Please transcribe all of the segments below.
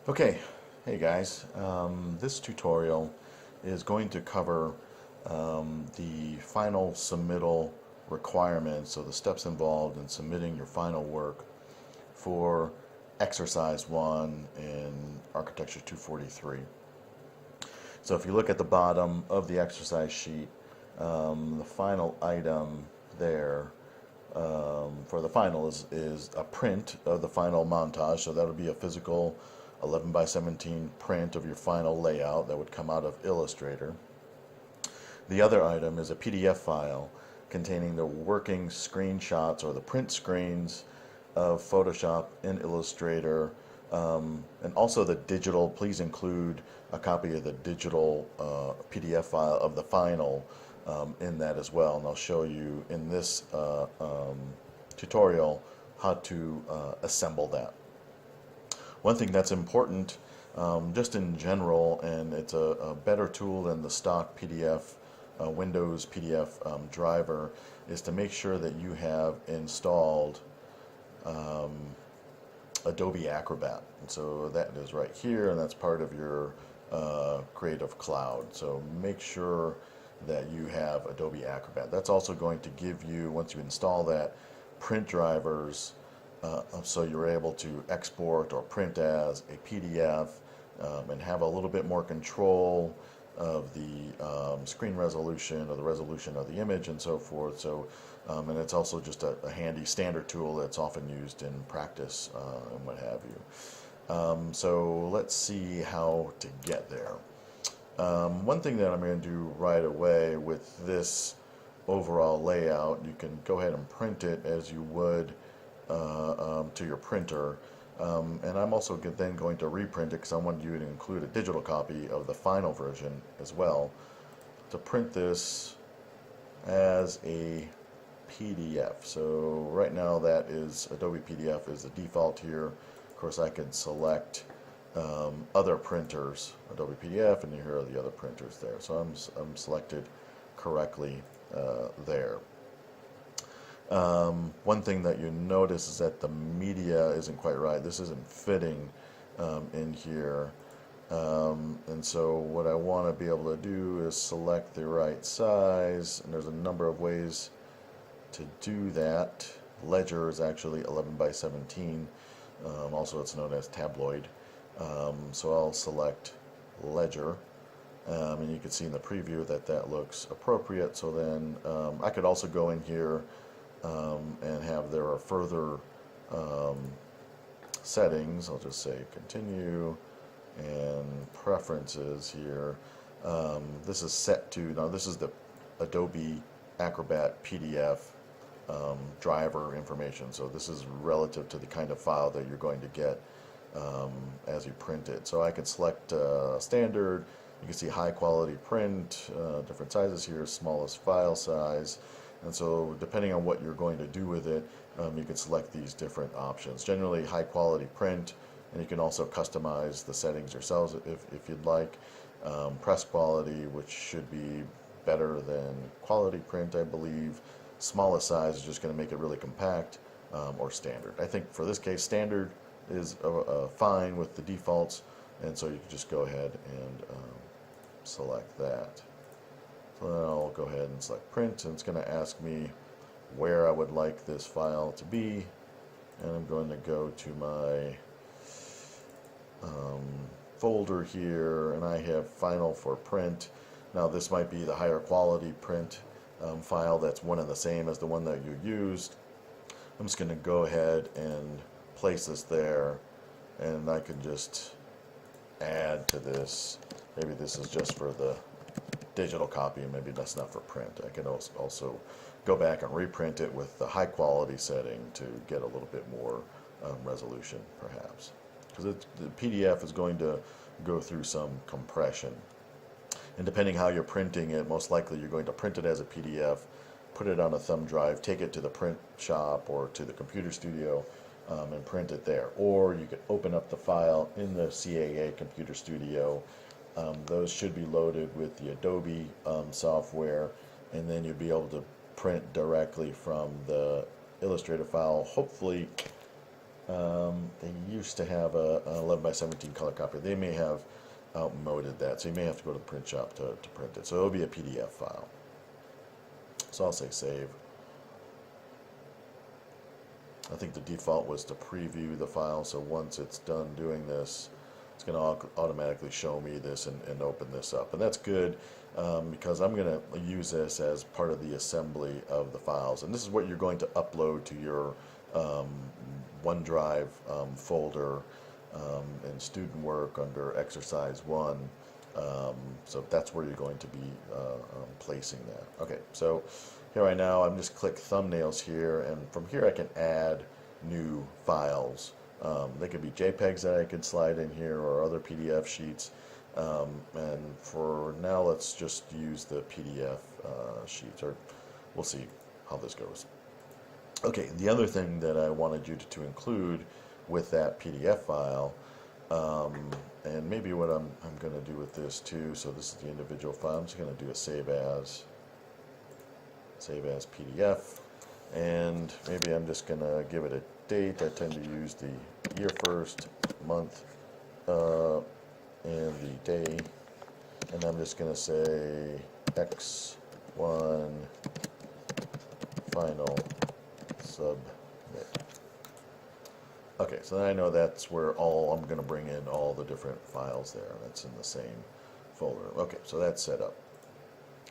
Okay, hey guys, this tutorial is going to cover the final submittal requirements, so the steps involved in submitting your final work for exercise 1 in Architecture 243. So if you look at the bottom of the exercise sheet, the final item there for the final is a print of the final montage, so that'll be a physical 11 by 17 print of your final layout that would come out of Illustrator. The other item is a PDF file containing the working screenshots or the print screens of Photoshop and Illustrator, and also the digital. Please include a copy of the digital PDF file of the final in that as well, and I'll show you in this tutorial how to assemble that. One thing that's important, just in general, and it's a better tool than the stock PDF, Windows PDF driver, is to make sure that you have installed Adobe Acrobat. And so that is right here, and that's part of your Creative Cloud. So make sure that you have Adobe Acrobat. That's also going to give you, once you install that, print drivers, so you're able to export or print as a PDF and have a little bit more control of the screen resolution or the resolution of the image and so forth. So, and it's also just a handy standard tool that's often used in practice and what have you. So let's see how to get there. One thing that I'm going to do right away with this overall layout, you can go ahead and print it as you would to your printer, and I'm also then going to reprint it because I want you to include a digital copy of the final version as well, to print this as a PDF. So right now that is Adobe PDF is the default here. Of course I could select other printers, Adobe PDF, and here are the other printers there. So I'm selected correctly there. One thing that you notice is that the media isn't quite right. This isn't fitting in here. And so what I want to be able to do is select the right size, and there's a number of ways to do that. Ledger is actually 11 by 17. Also it's known as tabloid. So I'll select Ledger. And you can see in the preview that that looks appropriate. So then I could also go in here and have there are further settings. I'll just say continue and preferences here. This is set to, now this is the Adobe Acrobat PDF driver information, so this is relative to the kind of file that you're going to get as you print it. So I can select standard. You can see high quality print, different sizes here, smallest file size. And so depending on what you're going to do with it, you can select these different options. Generally high quality print, and you can also customize the settings yourselves if you'd like. Press quality, which should be better than quality print, I believe. Smallest size is just going to make it really compact, or standard. I think for this case standard is fine with the defaults, and so you can just go ahead and select that. So then I'll go ahead and select print, and it's going to ask me where I would like this file to be, and I'm going to go to my folder here, and I have final for print. Now this might be the higher quality print file that's one and the same as the one that you used. I'm just going to go ahead and place this there, and I can just add to this. Maybe this is just for the digital copy, and maybe that's not for print. I can also go back and reprint it with the high quality setting to get a little bit more resolution, perhaps, because the PDF is going to go through some compression, and depending how you're printing it, most likely you're going to print it as a PDF, put it on a thumb drive, take it to the print shop or to the computer studio, and print it there. Or you could open up the file in the CAA Computer Studio. Those should be loaded with the Adobe software, and then you'll be able to print directly from the Illustrator file. Hopefully They used to have an 11 by 17 color copy. They may have outmoded that, so you may have to go to the print shop to print it. So it'll be a PDF file. So I'll say save. I think the default was to preview the file, so once it's done doing this, it's going to automatically show me this and open this up. And that's good because I'm going to use this as part of the assembly of the files. And this is what you're going to upload to your OneDrive folder in student work under exercise 1. So that's where you're going to be placing that. Okay, so here right now I'm just click thumbnails here, and from here I can add new files. They could be JPEGs that I could slide in here or other PDF sheets. And for now, let's just use the PDF sheets, or we'll see how this goes. Okay, the other thing that I wanted you to include with that PDF file, and maybe what I'm going to do with this too, so this is the individual file, I'm just going to do a save as PDF, and maybe I'm just going to give it a date. I tend to use the year first, month, and the day, and I'm just going to say X-1 final submit. Okay, so then I know that's where I'm going to bring in all the different files there. That's in the same folder. Okay, so that's set up.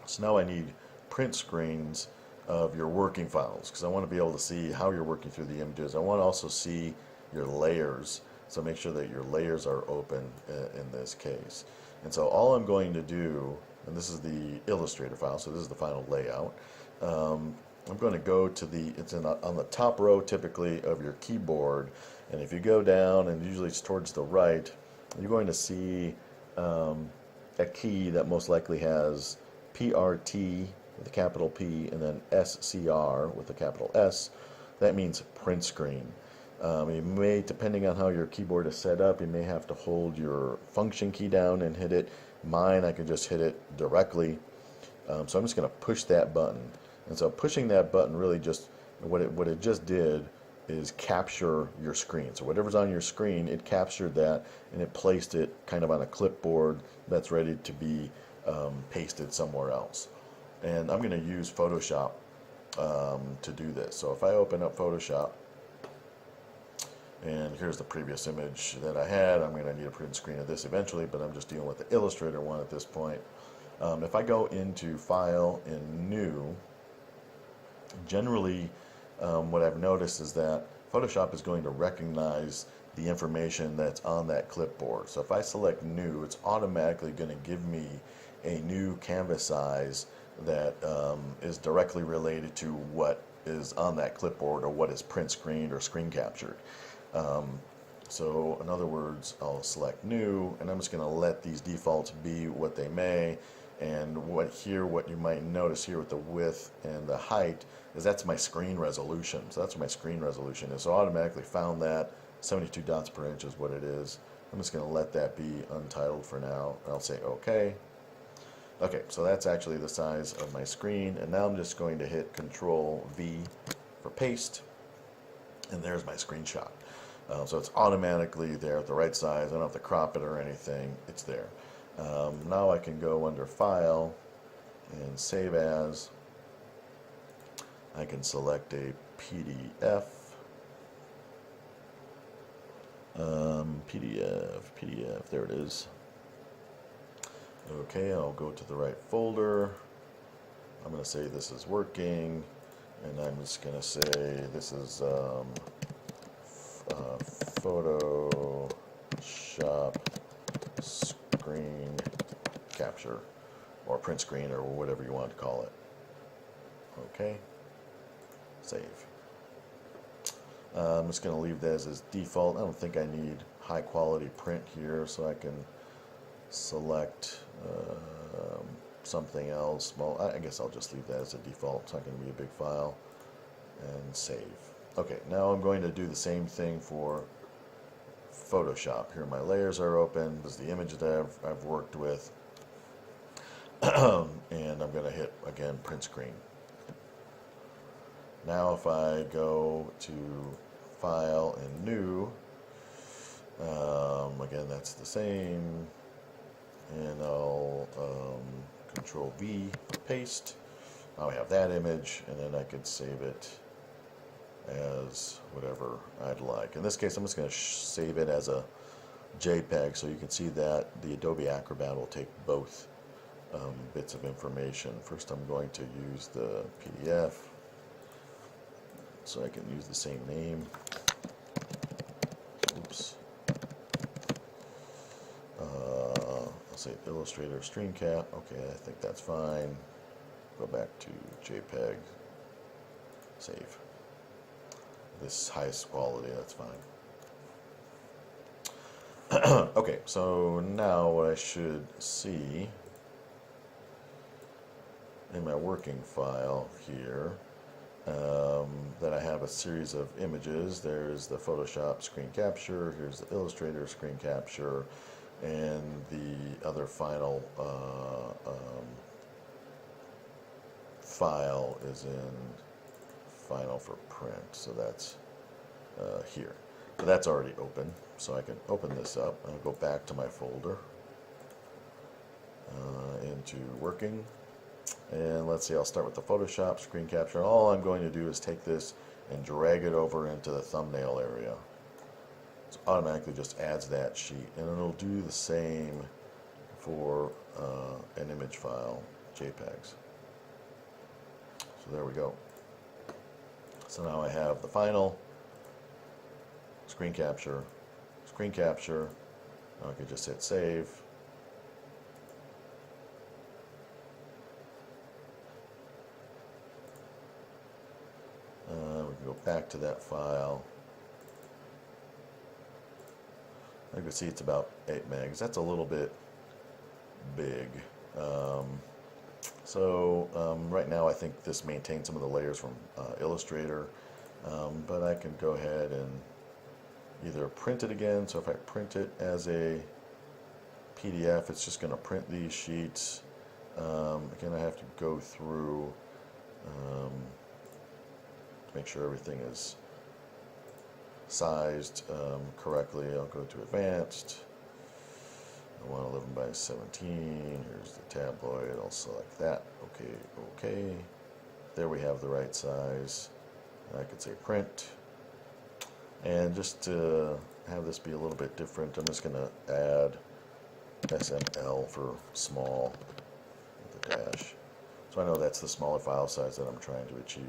So now I need print screens of your working files, because I want to be able to see how you're working through the images. I want to also see your layers, so make sure that your layers are open in this case. And so all I'm going to do, and this is the Illustrator file, so this is the final layout. I'm going to go to it's on the top row typically of your keyboard, and if you go down, and usually it's towards the right, you're going to see a key that most likely has PRT with a capital P and then SCR with a capital S. That means print screen. You may, depending on how your keyboard is set up, you may have to hold your function key down and hit it. Mine, I can just hit it directly. So I'm just going to push that button. And so pushing that button really just, what it just did is capture your screen. So whatever's on your screen, it captured that and it placed it kind of on a clipboard that's ready to be pasted somewhere else. And I'm going to use Photoshop to do this. So if I open up Photoshop, and here's the previous image that I had, I'm going to need a print screen of this eventually, but I'm just dealing with the Illustrator one at this point. If I go into File and New, generally what I've noticed is that Photoshop is going to recognize the information that's on that clipboard. So if I select New, it's automatically going to give me a new canvas size that is directly related to what is on that clipboard or what is print screened or screen captured. So in other words, I'll select New, and I'm just going to let these defaults be what they may. And what you might notice here with the width and the height is that's my screen resolution. So that's what my screen resolution is. So I automatically found that 72 dots per inch is what it is. I'm just going to let that be untitled for now. I'll say OK. Okay, so that's actually the size of my screen, and now I'm just going to hit Control V for paste, and there's my screenshot. So it's automatically there at the right size. I don't have to crop it or anything. It's there. Now I can go under File and Save As. I can select a PDF. PDF, there it is. Okay, I'll go to the right folder. I'm going to say this is working, and I'm just going to say this is Photoshop screen capture, or print screen, or whatever you want to call it. Okay, save. I'm just going to leave that as default. I don't think I need high quality print here, so I can select something else. Well, I guess I'll just leave that as a default. It's not going to be a big file, and save. Okay, now I'm going to do the same thing for Photoshop. Here my layers are open. This is the image that I've worked with, and I'm going to hit again print screen. Now if I go to File and New. Again, that's the same. And I'll Control V for paste. Now I have that image, and then I could save it as whatever I'd like. In this case, I'm just going to save it as a JPEG, so you can see that the Adobe Acrobat will take both bits of information. First, I'm going to use the PDF, so I can use the same name. Oops. I'll say Illustrator Stream Cap. Okay, I think that's fine. Go back to JPEG. Save. This highest quality, that's fine. Okay, so now what I should see in my working file here, that I have a series of images. There's the Photoshop screen capture, here's the Illustrator screen capture, and the other final file is in Final for Print, so that's here. But that's already open, so I can open this up. I'll go back to my folder, into Working, and let's see, I'll start with the Photoshop screen capture. And all I'm going to do is take this and drag it over into the thumbnail area. So automatically just adds that sheet, and it'll do the same for an image file, JPEGs. So there we go. So now I have the final screen capture. Now I can just hit save. We can go back to that file. You can see it's about 8 megs. That's a little bit big. Right now I think this maintains some of the layers from Illustrator, but I can go ahead and either print it again. So if I print it as a PDF, it's just going to print these sheets. Again, I have to go through to make sure everything is sized correctly. I'll go to Advanced. I want 11 by 17. Here's the tabloid. I'll select that. Okay. There we have the right size. I could say print. And just to have this be a little bit different, I'm just going to add SML for small with a dash. So I know that's the smaller file size that I'm trying to achieve.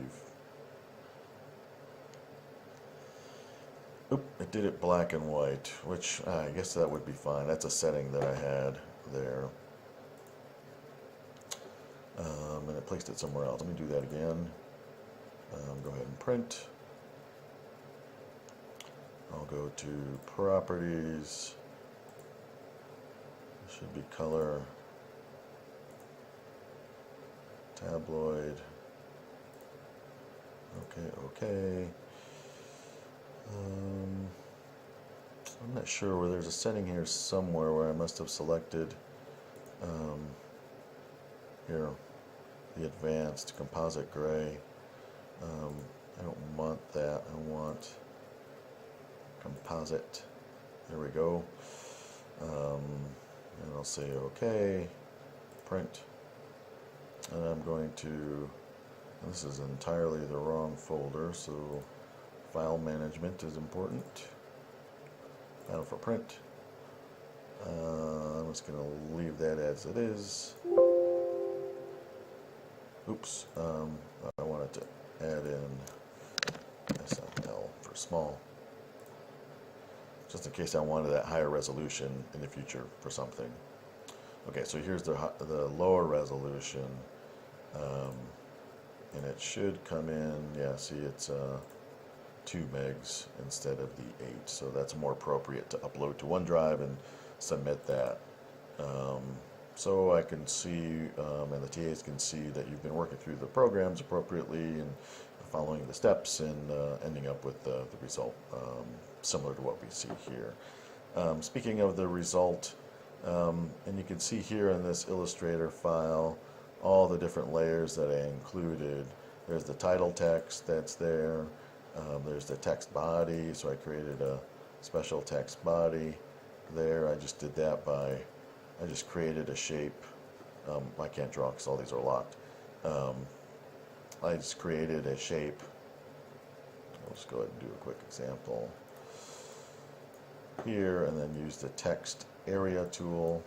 Oop, it did it black and white, which I guess that would be fine. That's a setting that I had there. And it placed it somewhere else. Let me do that again. Go ahead and print. I'll go to Properties. It should be Color. Tabloid. Okay. I'm not sure where there's a setting here somewhere where I must have selected here the advanced composite gray. I don't want that. I want composite. There we go. And I'll say OK, print. And I'm going to, this is entirely the wrong folder, so file management is important. File for print. I'm just going to leave that as it is. Oops, I wanted to add in SML for small, just in case I wanted that higher resolution in the future for something. Okay, so here's the lower resolution, and it should come in, yeah, see it's 2 megs instead of the 8, so that's more appropriate to upload to OneDrive and submit that. So I can see, and the TAs can see that you've been working through the programs appropriately and following the steps and ending up with the result similar to what we see here. Speaking of the result, and you can see here in this Illustrator file all the different layers that I included. There's the title text that's there. There's the text body, so I created a special text body there. I just did that by, I just created a shape. I can't draw because all these are locked. I just created a shape. I'll just go ahead and do a quick example here, and then use the text area tool.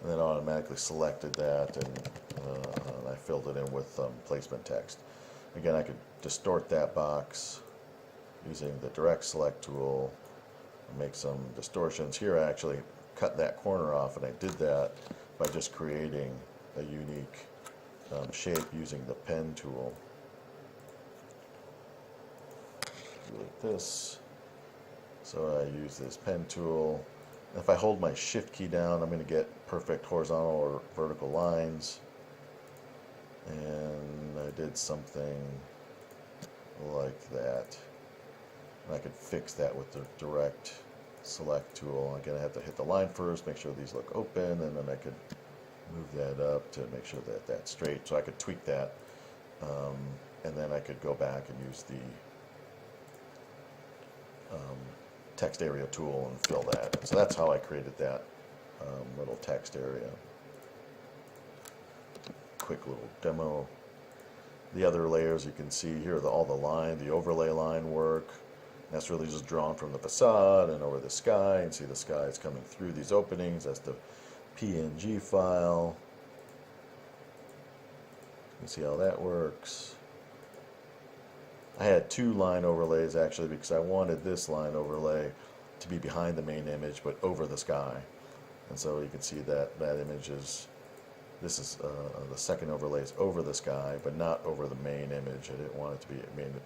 And then automatically selected that, and I filled it in with placement text. Again, I could distort that box using the direct select tool and make some distortions. Here I actually cut that corner off, and I did that by just creating a unique shape using the pen tool. Like this. So I use this pen tool. If I hold my shift key down, I'm going to get perfect horizontal or vertical lines. And I did something like that. And I could fix that with the direct select tool. Again, I have to hit the line first, make sure these look open, and then I could move that up to make sure that that's straight. So I could tweak that. And then I could go back and use the text area tool and fill that. So that's how I created that little text area. Quick little demo. The other layers you can see here, all the overlay line work. That's really just drawn from the facade and over the sky, and see the sky is coming through these openings. That's the PNG file. You can see how that works. I had 2 line overlays actually, because I wanted this line overlay to be behind the main image but over the sky. And so you can see that that image is, this is the second overlay is over the sky but not over the main image. I didn't want it to be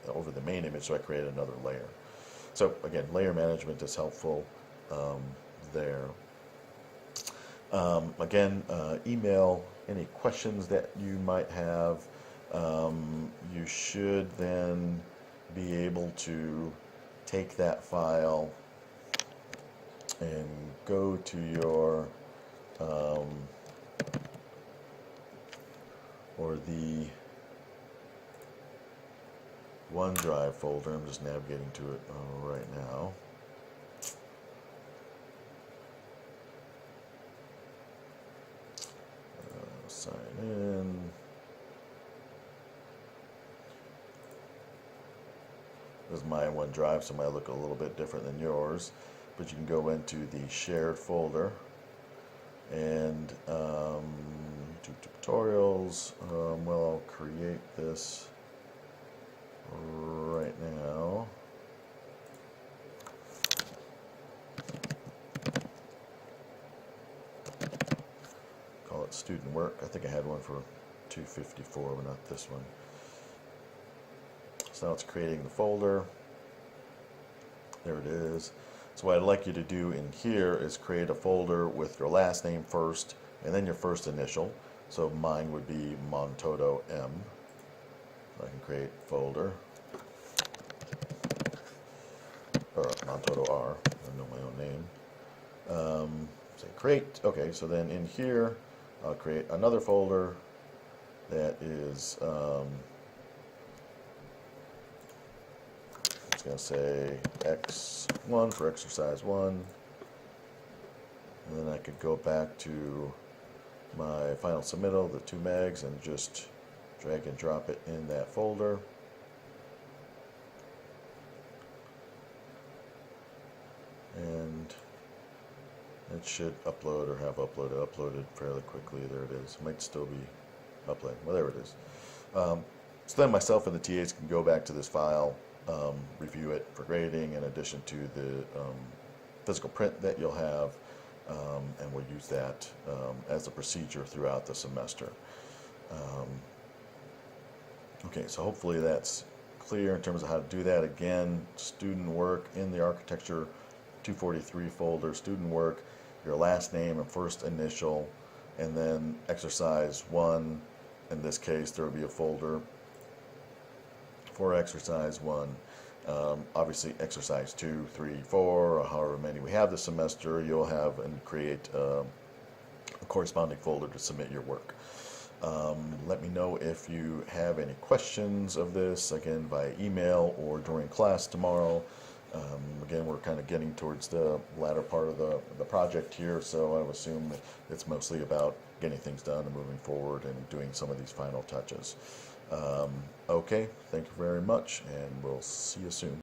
over the main image, so I created another layer. So again, layer management is helpful there. Again, email any questions that you might have. You should then be able to take that file and go to your or the OneDrive folder. I'm just navigating to it right now. Sign in. This is my OneDrive, so it might look a little bit different than yours, but you can go into the shared folder and do tutorials. Well, I'll create this right now. Call it student work. I think I had one for 254, but not this one. So now it's creating the folder. There it is. So what I'd like you to do in here is create a folder with your last name first and then your first initial. So mine would be Montoto M. I can create folder. Or Montoto R. I know my own name. Say create. Okay, so then in here I'll create another folder that is it's going to say X1 for exercise 1, and then I could go back to my final submittal, the 2 megs, and just drag and drop it in that folder. And it should upload, or have uploaded fairly quickly. There it is. It might still be uploading. Well, there it is. So then myself and the TAs can go back to this file, review it for grading, in addition to the physical print that you'll have, and we'll use that as a procedure throughout the semester. Okay, so hopefully that's clear in terms of how to do that. Again, student work in the Architecture 243 folder, student work, your last name and first initial, and then exercise 1. In this case, there will be a folder for exercise 1. Obviously, exercise 2, 3, 4, or however many we have this semester, you'll have and create a corresponding folder to submit your work. Let me know if you have any questions of this, again, via email or during class tomorrow. Again, we're kind of getting towards the latter part of the project here, so I would assume that it's mostly about getting things done and moving forward and doing some of these final touches. Okay, thank you very much, and we'll see you soon.